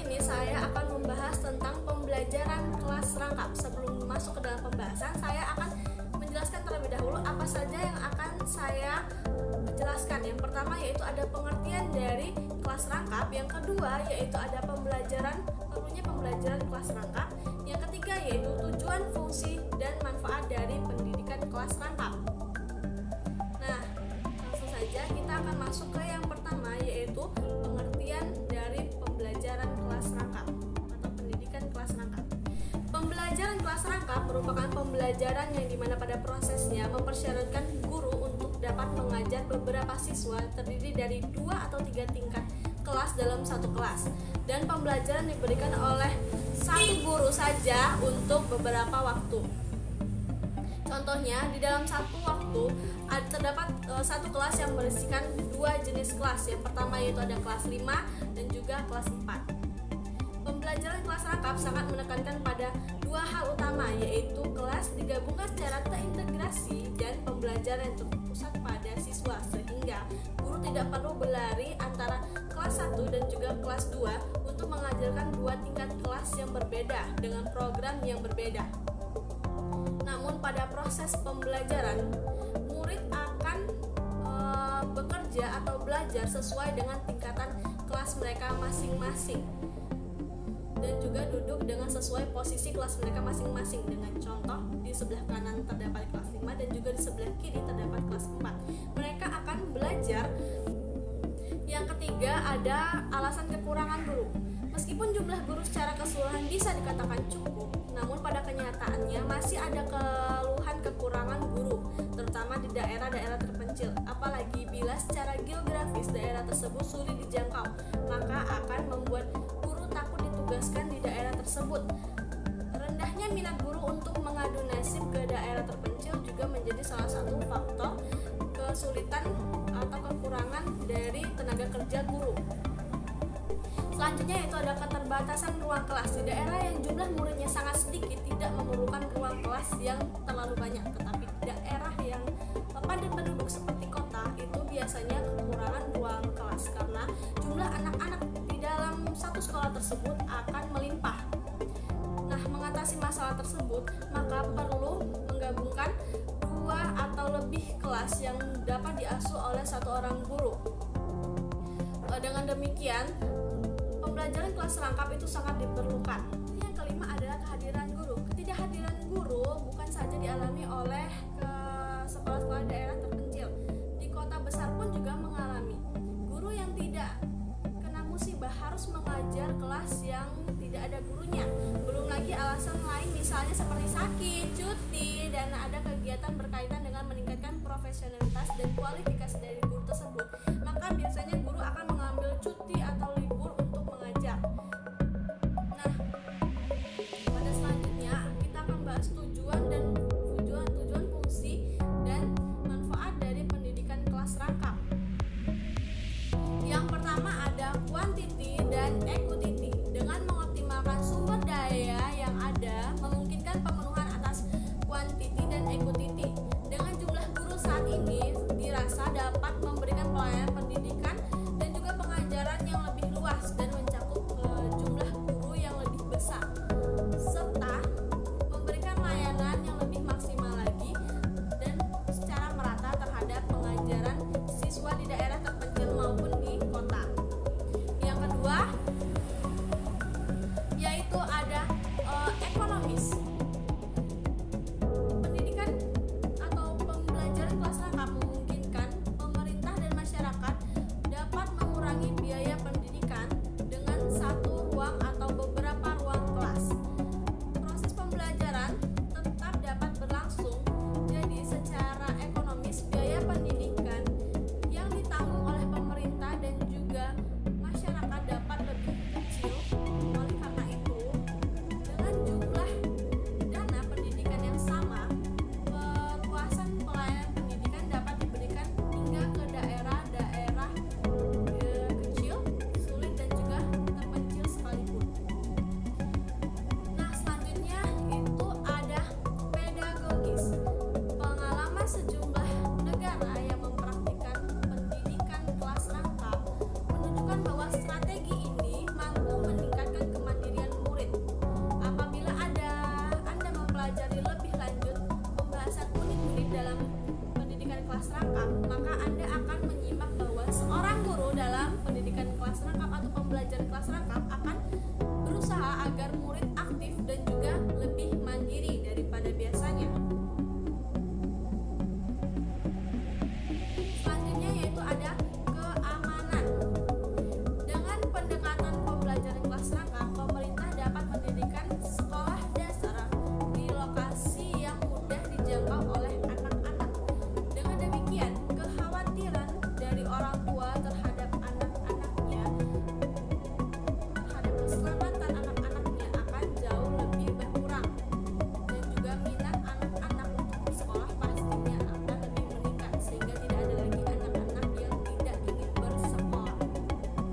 ini saya akan membahas tentang pembelajaran kelas rangkap. Sebelum masuk ke dalam pembahasan, saya akan menjelaskan terlebih dahulu apa saja yang akan saya jelaskan. Yang pertama yaitu ada pengertian dari kelas rangkap, yang kedua yaitu ada perlunya pembelajaran kelas rangkap, yang ketiga yaitu tujuan, fungsi, dan manfaat dari pendidikan kelas rangkap. Nah, langsung saja kita akan masuk ke yang pertama yaitu pengertian dari pembelajaran kelas rangkap atau pendidikan kelas rangkap. Pembelajaran kelas rangkap merupakan pembelajaran yang dimana pada prosesnya mempersyaratkan guru untuk dapat mengajar beberapa siswa terdiri dari 2 atau 3 tingkat kelas dalam satu kelas, dan pembelajaran diberikan oleh satu guru saja untuk beberapa waktu. Contohnya, di dalam satu waktu terdapat satu kelas yang berisikan 2 jenis kelas. Yang pertama yaitu ada kelas 5 dan juga kelas 4. Pembelajaran kelas rangkap sangat menekankan pada 2 hal utama, yaitu kelas digabungkan secara terintegrasi dan pembelajaran yang terpusat pada siswa, sehingga guru tidak perlu berlari antara kelas 1 dan juga kelas 2 untuk mengajarkan 2 tingkat kelas yang berbeda dengan program yang berbeda. Namun pada proses pembelajaran, murid akan bekerja atau belajar sesuai dengan tingkatan kelas mereka masing-masing, dan juga duduk dengan sesuai posisi kelas mereka masing-masing. Dengan contoh, di sebelah kanan terdapat kelas 5 dan juga di sebelah kiri terdapat kelas 4. Mereka akan belajar. Yang ketiga ada alasan kekurangan guru. Meskipun jumlah guru secara keseluruhan bisa dikatakan cukup, namun pada kenyataannya masih ada keluhan kekurangan guru, terutama di daerah-daerah terpencil. Apalagi bila secara geografis daerah tersebut sulit dijangkau, maka akan membuat guru takut ditugaskan di daerah tersebut. Rendahnya minat guru untuk mengadu nasib ke daerah terpencil juga menjadi salah satu faktor kesulitan atau kekurangan dari tenaga kerja guru. Selanjutnya yaitu ada keterbatasan ruang kelas. Di daerah yang jumlah muridnya sangat sedikit tidak memerlukan ruang kelas yang terlalu banyak, tetapi di daerah yang padat penduduk seperti kota itu biasanya kekurangan ruang kelas karena jumlah anak-anak di dalam satu sekolah tersebut akan melimpah. Nah, mengatasi masalah tersebut maka perlu menggabungkan 2 atau lebih kelas yang dapat diasuh oleh satu orang guru. Dengan demikian, pembelajaran kelas rangkap itu sangat diperlukan. Yang kelima adalah kehadiran guru. Ketidakhadiran guru bukan saja dialami oleh sekolah-sekolah daerah terpencil. Di kota besar pun juga mengalami. Guru yang tidak kena musibah harus mengajar kelas yang tidak ada gurunya. Belum lagi alasan lain misalnya seperti sakit, cuti, dan ada kegiatan berkaitan dengan meningkatkan profesionalitas dan kualifikasi dari guru tersebut. Maka biasanya guru akan mengambil cuti atau libur untuk mengajar. Nah, pada selanjutnya kita akan bahas tujuan, fungsi, dan manfaat dari pendidikan kelas rangkap. Yang pertama ada quantity dan equity. Dengan mengoptimalkan sumber daya yang ada, memungkinkan pemenuhan atas quantity dan equity. Dengan jumlah guru saat ini dirasa dapat memberikan pelayanan pendidikan dan juga pengajaran yang lebih luas dan mencakup jumlah guru yang lebih besar, serta memberikan layanan yang lebih maksimal lagi dan secara merata terhadap pengajaran siswa di daerah terpencil maupun di kota. Yang kedua yaitu ada ekonomis. Pendidikan atau pembelajaran kelas rangkap memungkinkan pemerintah dan masyarakat dapat mengurangi biaya pendidikan dengan satu ruang atau beberapa ruang kelas. Proses pembelajaran tetap dapat berlangsung, jadi secara ekonomis biaya pendidikan yang ditanggung oleh pemerintah dan juga masyarakat dapat lebih kecil. Oleh karena itu, agar murid aktif dan juga lebih mandiri daripada biasanya. Selanjutnya yaitu ada keamanan. Dengan pendekatan pembelajaran kelas rangkap, pemerintah dapat mendirikan sekolah dasar di lokasi yang mudah dijangkau oleh anak-anak. Dengan demikian, kekhawatiran dari orang tua terhadap anak-anaknya, terhadap keselamatan anak-anaknya akan jauh lebih berkurang. Dan juga minat anak-anak untuk bersekolah pastinya akan lebih meningkat, sehingga tidak ada lagi anak-anak yang tidak ingin bersekolah.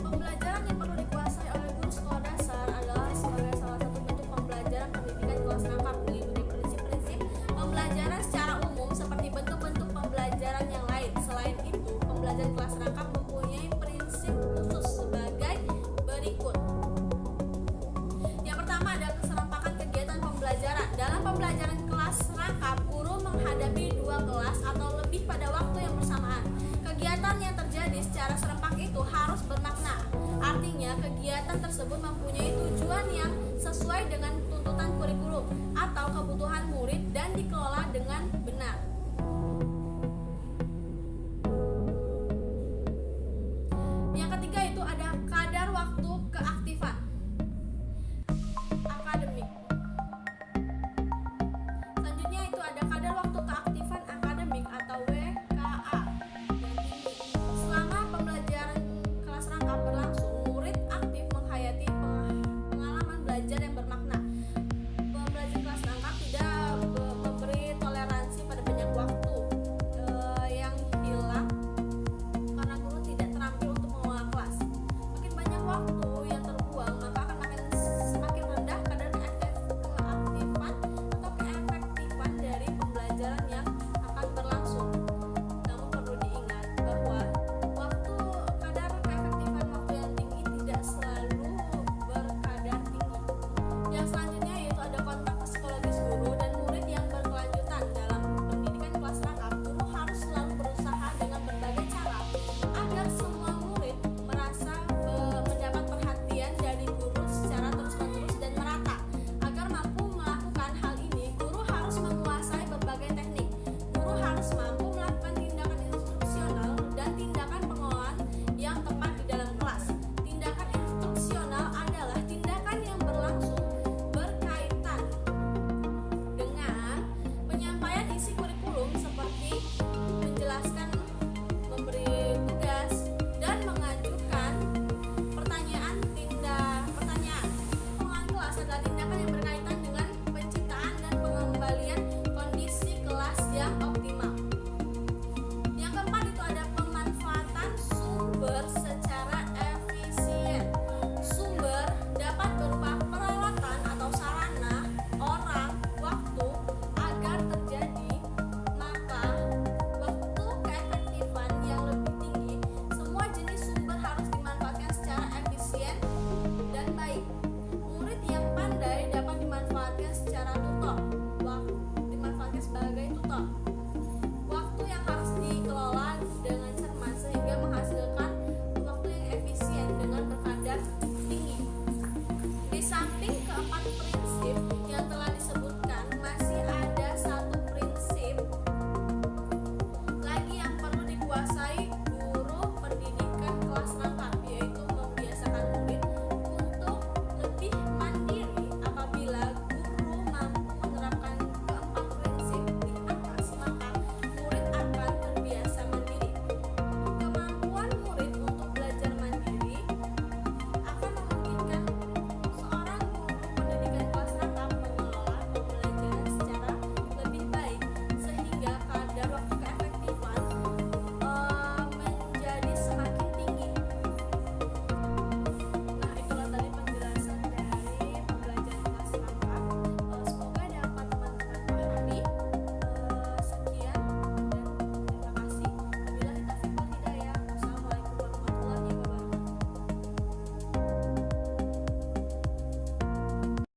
Pembelajaran yang perlu dikuasai oleh guru sekolah dasar adalah sebagai salah satu bentuk pembelajaran pendidikan kelas rangkap, mengikuti prinsip-prinsip pembelajaran secara umum seperti bentuk-bentuk pembelajaran yang lain. Selain itu, pembelajaran kelas rangkap mempunyai prinsip khusus sebagai berikut. Yang pertama ada keserempakan kegiatan pembelajaran. Dalam pembelajaran kelas rangkap, guru menghadapi dua kelas atau lebih pada waktu yang bersamaan. Kegiatan yang terjadi secara serempak itu harus bermakna. Artinya, kegiatan tersebut mempunyai tujuan yang sesuai dengan tuntutan kurikulum atau kebutuhan murid dan dikelola dengan benar. Yang ketiga itu ada kadar waktu keaktifan akademik. Selanjutnya itu ada kadar waktu keaktifan akademik atau WKA yang tinggi. Selama pembelajaran kelas rangkap berlangsung, murid aktif menghayati pengalaman belajar yang bermakna. Pembelajaran kelas rangkap tidak memberi toleransi pada banyak waktu yang hilang karena guru tidak terampil untuk mengelola kelas. Makin banyak waktu yang terbuang, maka akan semakin rendah kadar keaktifan atau keefektifan dari pembelajaran yang akan berlangsung. Namun perlu diingat bahwa kadar keefektifan waktu yang tinggi tidak selalu berkadar tinggi. Yang selanjutnya yaitu ada kontak psikologis guru dan murid yang berkelanjutan. Dalam pendidikan kelas rangkap, guru harus selalu berusaha dengan berbagai cara agar semua murid merasa mendapat perhatian dari guru secara terus-menerus dan merata. Agar mampu melakukan hal ini, guru harus menguasai berbagai teknik. Guru harus mampu melakukan tindakan instruksional dan tindakan pengelolaan yang tepat di dalam kelas. Tindakan instruksional adalah tindakan yang berlangsung berkaitan dengan penyampaian isi kurikulum seperti menjelaskan, memberi tugas, dan mengajukan pertanyaan. Pengelolaan kelas adalah tindakan yang berkaitan dengan penciptaan dan pengembalian kondisi kelas yang optimal. Yang keempat itu ada pemanfaatan sumber secara efisien. Sumber dapat berupa peralatan atau sarana, orang, waktu agar terjadi maka waktu keefektifan yang lebih tinggi. Semua jenis sumber harus dimanfaatkan secara efisien dan baik. Murid yang pandai dapat dimanfaatkan secara tutor. Dimanfaatkan sebagai tutor. Waktu yang harus dikelola dengan cermat sehingga menghasilkan waktu yang efisien dengan berkadar tinggi. Di samping